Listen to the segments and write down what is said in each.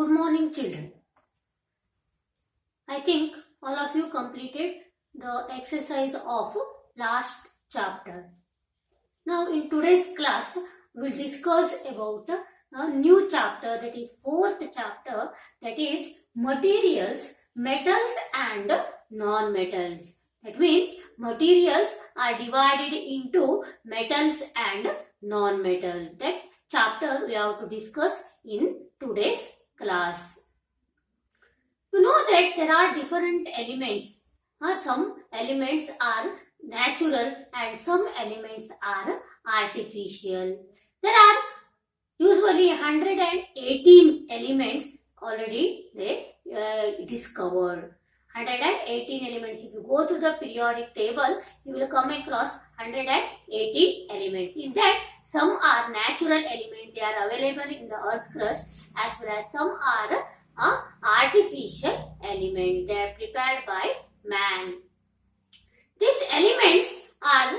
Good morning, children. I think all of you completed the exercise of last chapter. Now in today's class, we'll discuss about a new chapter, that is fourth chapter, that is materials, metals and non-metals. That means materials are divided into metals and non-metal. That chapter we have to discuss in today's class. You know that there are different elements. Some elements are natural and some elements are artificial. There are usually 118 elements already they discovered. 118 elements. If you go to the periodic table, you will come across 118 elements. In that, some are natural elements. They are available in the earth crust, as well as some are artificial element. They are prepared by man. These elements are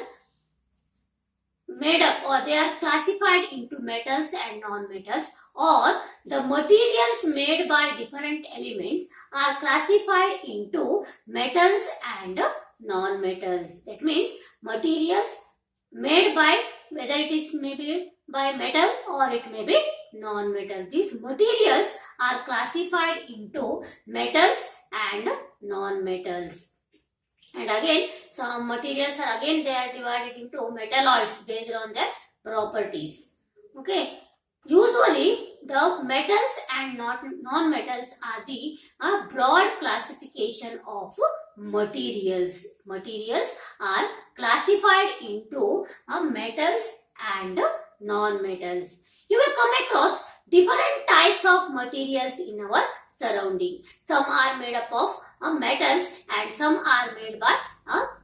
made up, or they are classified into metals and non-metals, or the materials made by different elements are classified into metals and non-metals. That means materials made by, whether it is maybe by metal or it may be non-metal. These materials are classified into metals and non-metals. And again, some materials are again they are divided into metalloids based on their properties. Okay. Usually, the metals and non-metals are the broad classification of materials. Materials are classified into metals and non-metals. You will come across different types of materials in our surrounding. Some are made up of metals and some are made by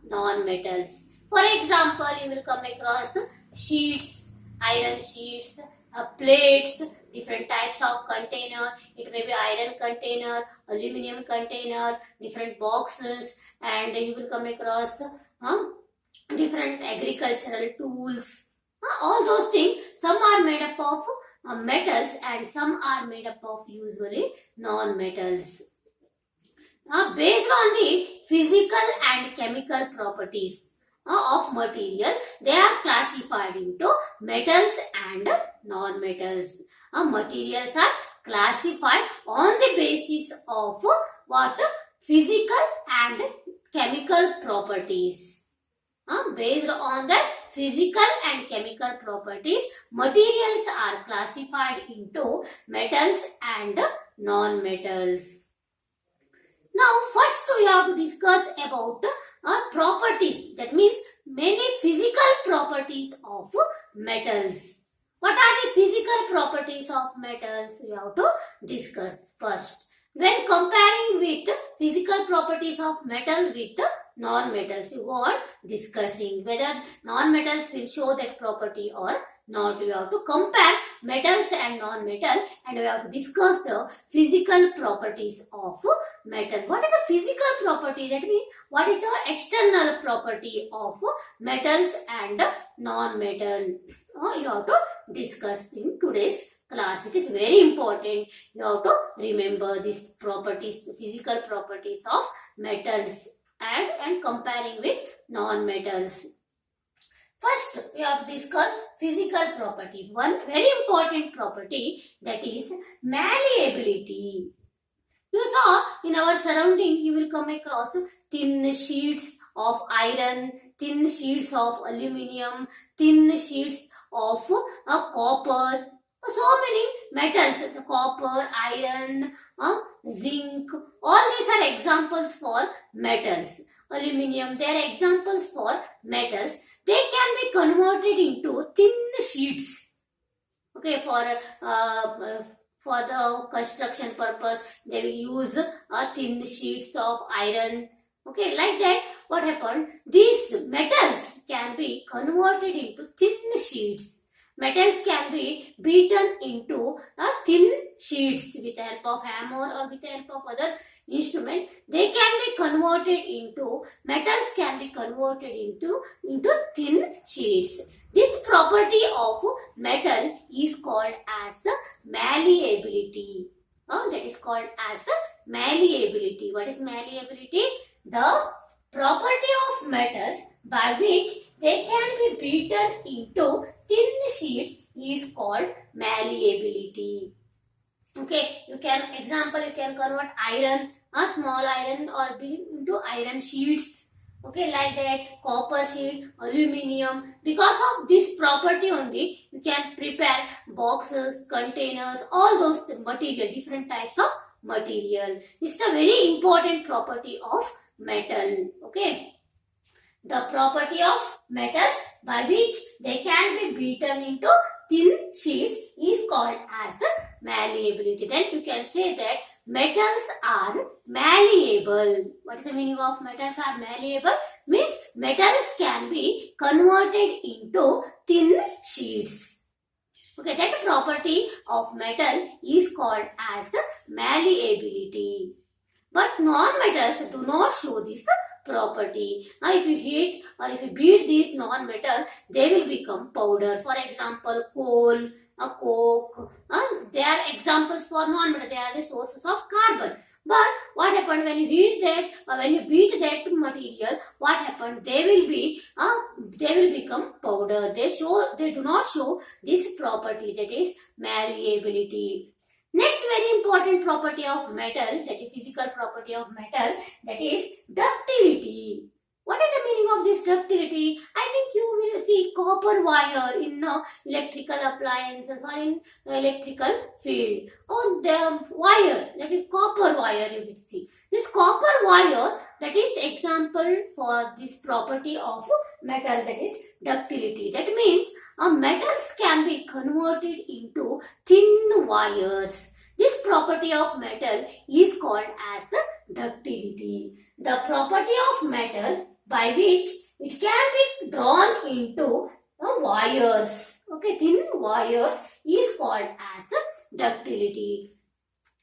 non-metals. For example, you will come across sheets, iron sheets, plates, different types of container. It may be iron container, aluminum container, different boxes, and you will come across different agricultural tools. All those things, some are made up of metals and some are made up of usually non-metals. Based on the physical and chemical properties of material, they are classified into metals and non-metals. Materials are classified on the basis of what? Physical and chemical properties. Based on the physical and chemical properties, materials are classified into metals and non-metals. Now, first we have to discuss about properties. That means many physical properties of metals. What are the physical properties of metals? We have to discuss first. When comparing with physical properties of metal with non-metals, you are discussing whether non-metals will show that property or not. We have to compare metals and non-metal, and we have to discuss the physical properties of metal. What is the physical property? That means what is the external property of metals and non-metal? You have to discuss in today's class. It is very important. You have to remember these properties, the physical properties of metals and comparing with non-metals. First, we have discussed physical property. One very important property, that is malleability. You saw in our surrounding, you will come across thin sheets of iron, thin sheets of aluminium, thin sheets of copper. So many metals, the copper, iron, zinc, all these are examples for metals. Aluminium, they are examples for metals. They can be converted into thin sheets. Okay, for the construction purpose, they will use thin sheets of iron. Okay, like that, what happened? These metals can be converted into thin sheets. Metals can be beaten into thin sheets with the help of hammer or with the help of other instrument. They can be converted into, metals can be converted into thin sheets. This property of metal is called as malleability. that is called as malleability. What is malleability? The property of metals by which they can be beaten into thin sheets is called malleability. Okay, you can convert iron, a small iron or into iron sheets. Okay, like that, copper sheet, aluminium. Because of this property only, you can prepare boxes, containers, all those material, different types of material. This is a very important property of metal. Okay, the property of metals by which they can be beaten into thin sheets is called as malleability. Then you can say that metals are malleable. What is the meaning of metals are malleable? Means metals can be converted into thin sheets. Okay, that property of metal is called as malleability. But non-metals do not show this property. Now, if you heat or if you beat these non-metal, they will become powder. For example, coal, coke. They are examples for non-metal. They are the sources of carbon. But what happened when you heat that or when you beat that material? What happened? They will become powder. They do not show this property, that is malleability. Next very important property of metal, that is physical property of metal, that is ductility. What is the meaning of this ductility? I think you will see copper wire in electrical appliances or in electrical field. Oh, the wire, that is copper wire you will see. This copper wire, that is example for this property of metal, that is ductility. That means metals can be converted into thin wires. This property of metal is called as ductility. The property of metal by which it can be drawn into wires. Okay, thin wires is called as ductility.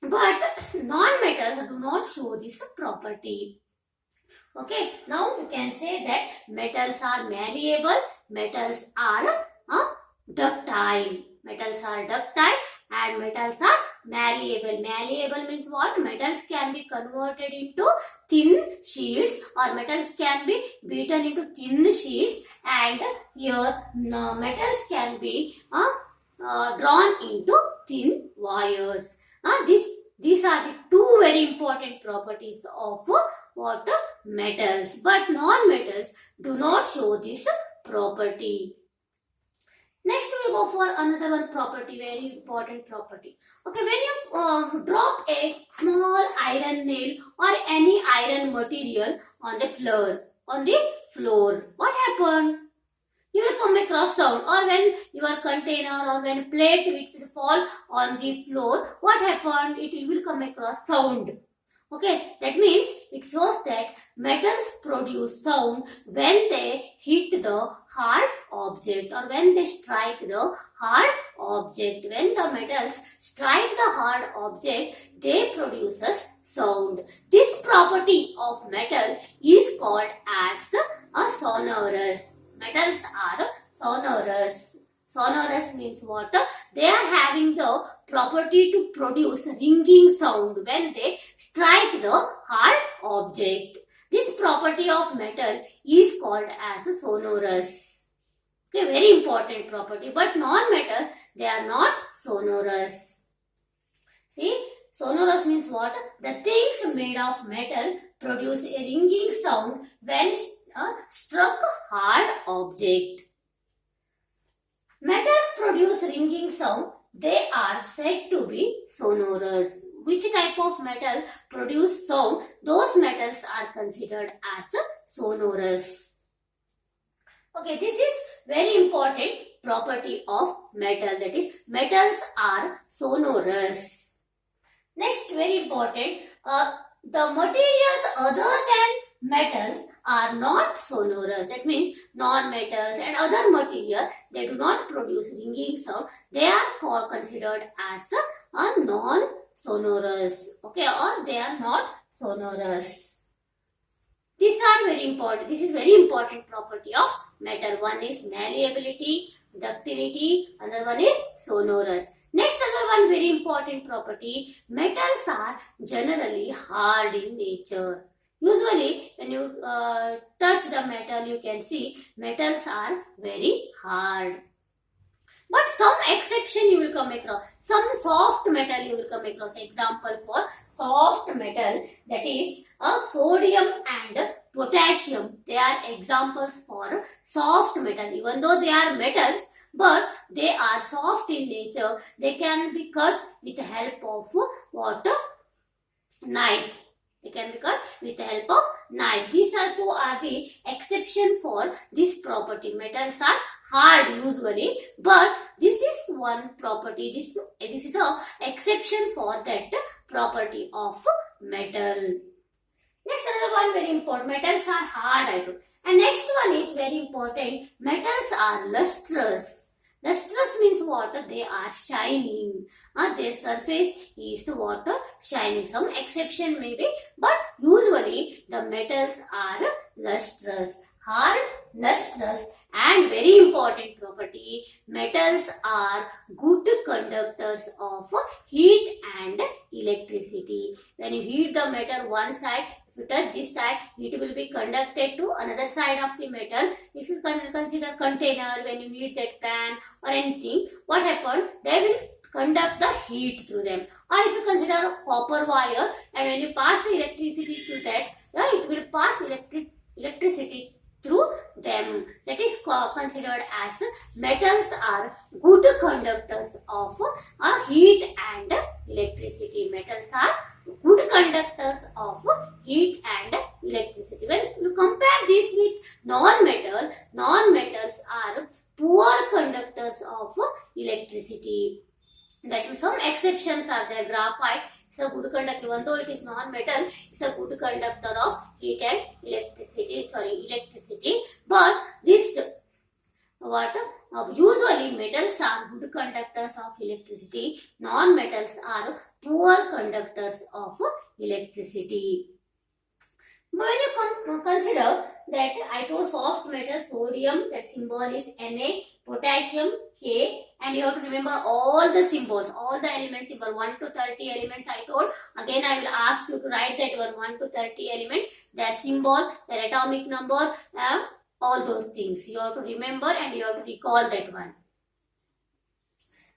But non-metals do not show this property. Okay, now you can say that metals are malleable, metals are ductile. Metals are ductile and metals are malleable. Malleable means what? Metals can be converted into thin sheets or metals can be beaten into thin sheets, and here metals can be drawn into thin wires. These are the two very important properties of what? Metals. But non-metals do not show this property. Next we will go for another one property, very important property. Okay, when you drop a small iron nail or any iron material on the floor, what happened? You will come across sound. Or when your container or when plate will fall on the floor, what happened? It will come across sound. Okay, that means it shows that metals produce sound when they hit the hard object or when they strike the hard object. When the metals strike the hard object, they produces sound. This property of metal is called as a sonorous. Metals are sonorous. Sonorous means what? They are having the property to produce ringing sound when they strike the hard object. This property of metal is called as a sonorous. Okay, very important property. But non-metal, they are not sonorous. See, sonorous means what? The things made of metal produce a ringing sound when struck hard object. Metals produce ringing sound. They are said to be sonorous. Which type of metal produce sound? Those metals are considered as sonorous. Okay, this is very important property of metal, that is metals are sonorous. Next, very important, the materials other than metals are not sonorous. That means non-metals and other materials, they do not produce ringing sound. They are considered as a non-sonorous. Okay, or they are not sonorous. These are very important. This is very important property of metal. One is malleability, ductility, another one is sonorous. Next, other one very important property, metals are generally hard in nature. Usually when you touch the metal, you can see metals are very hard. But some exception you will come across. Some soft metal you will come across. Example for soft metal, that is sodium and potassium. They are examples for soft metal. Even though they are metals, but they are soft in nature. They can be cut with the help of what? Knife. They can be cut with the help of knife. These two are the exception for this property. Metals are hard usually, but this is one property. This is a exception for that property of metal. Next, another one very important. Metals are hard, I told. And next one is very important. Metals are lustrous. Lustrous means what? They are shining. Their surface is what? Shining. Some exception maybe, but usually the metals are lustrous. Hard, lustrous, and very important property, metals are good conductors of heat and electricity. When you heat the metal one side, if you touch this side, it will be conducted to another side of the metal. If you consider container, when you heat that pan or anything, what happened? They will conduct the heat through them. Or if you consider a copper wire, and when you pass the electricity to that, it will pass electricity through them. That is considered as metals are good conductors of heat and electricity. Metals are good conductors of heat and electricity. When you compare this with non-metal, non-metals are poor conductors of electricity. That means some exceptions are there. Graphite is a good conductor, even though it is non-metal, it's a good conductor of heat and electricity. But this usually metals are good conductors of electricity. Non-metals are poor conductors of electricity. When you consider that I told soft metal, sodium, that symbol is Na, potassium, K, and you have to remember all the symbols, all the elements symbol, 1 to 30 elements I told. Again I will ask you to write that 1 to 30 elements, their symbol, their atomic number, all those things. You have to remember and you have to recall that one.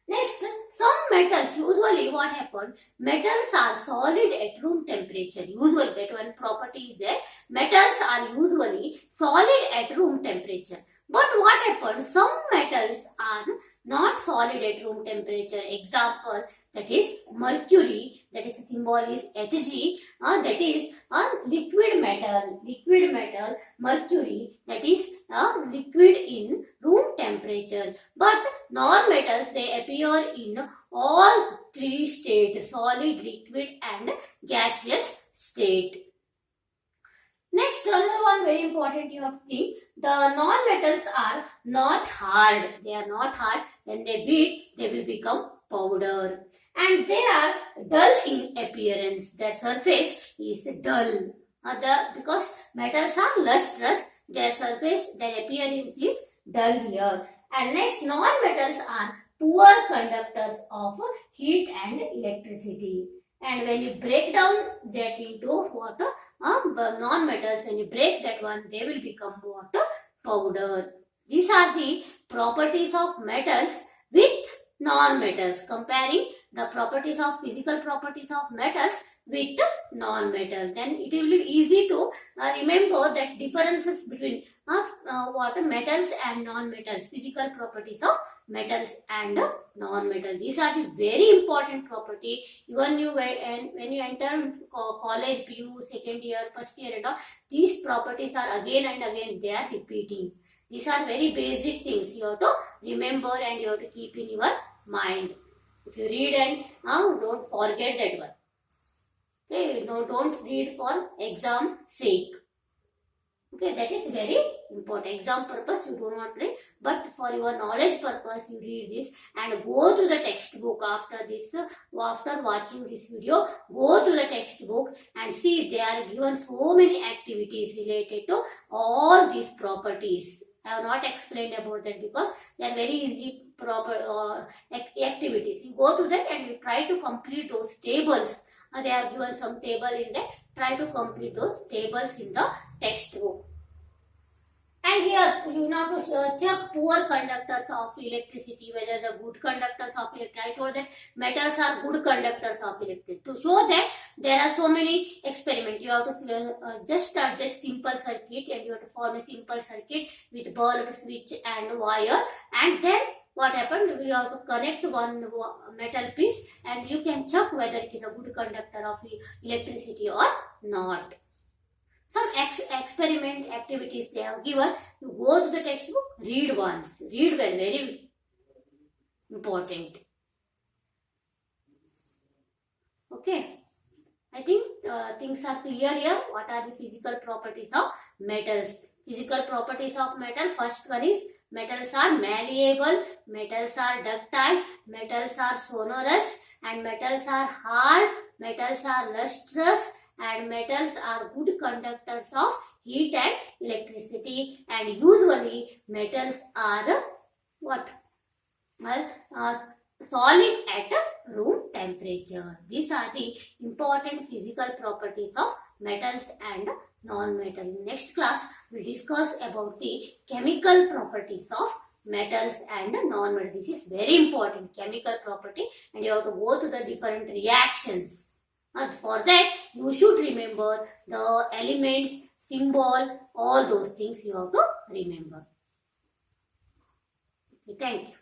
Next, some metals, usually what happened, metals are solid at room temperature. Usually, that one property is there. Metals are usually solid at room temperature. But what happens, some metals are not solid at room temperature. Example, that is mercury, that is symbol is Hg, that is liquid metal, mercury, that is liquid in room temperature. But non-metals, they appear in all three states, solid, liquid and gaseous state. Next, another one very important you have to think, the non-metals are not hard. They are not hard. When they beat, they will become powder. And they are dull in appearance. Their surface is dull. Because metals are lustrous, their surface, their appearance is dull here. And next, non-metals are poor conductors of heat and electricity. And when you break down that into water, non-metals, when you break that one, they will become what? Powder. These are the properties of metals with non-metals. Comparing the properties of physical properties of metals with non-metals. Then it will be easy to remember that differences between metals and non-metals. Physical properties of metals and non-metals. These are the very important property. Even when you enter college, PU, second year, first year and all, these properties are again and again they are repeating. These are very basic things you have to remember and you have to keep in your mind. If you read and don't forget that one. Okay, no, don't read for exam sake. Okay, that is very important. Exam purpose you do not read, but for your knowledge purpose you read this and go to the textbook after this. After watching this video, go to the textbook and see they are given so many activities related to all these properties. I have not explained about that because they are very easy proper activities. You go to that and you try to complete those tables. They have given some table in that. Try to complete those tables in the textbook. And here you have to check poor conductors of electricity, whether the good conductors of electricity. I told that metals are good conductors of electricity. To show that there are so many experiments, you have to just simple circuit, and you have to form a simple circuit with bulb, switch and wire, and then what happened, you have to connect one metal piece and you can check whether it is a good conductor of electricity or not. Some experiment activities they have given. You go to the textbook, read once. Read well, very important. Okay. I think things are clear here. What are the physical properties of metals? Physical properties of metal. First one is metals are malleable, metals are ductile, metals are sonorous, and metals are hard, metals are lustrous, and metals are good conductors of heat and electricity, and usually metals are what? Well, solid at room temperature. These are the important physical properties of metals and non-metal. In next class, we discuss about the chemical properties of metals and non-metal. This is very important, chemical property, and you have to go to the different reactions. And for that, you should remember the elements, symbol, all those things you have to remember. Okay, thank you.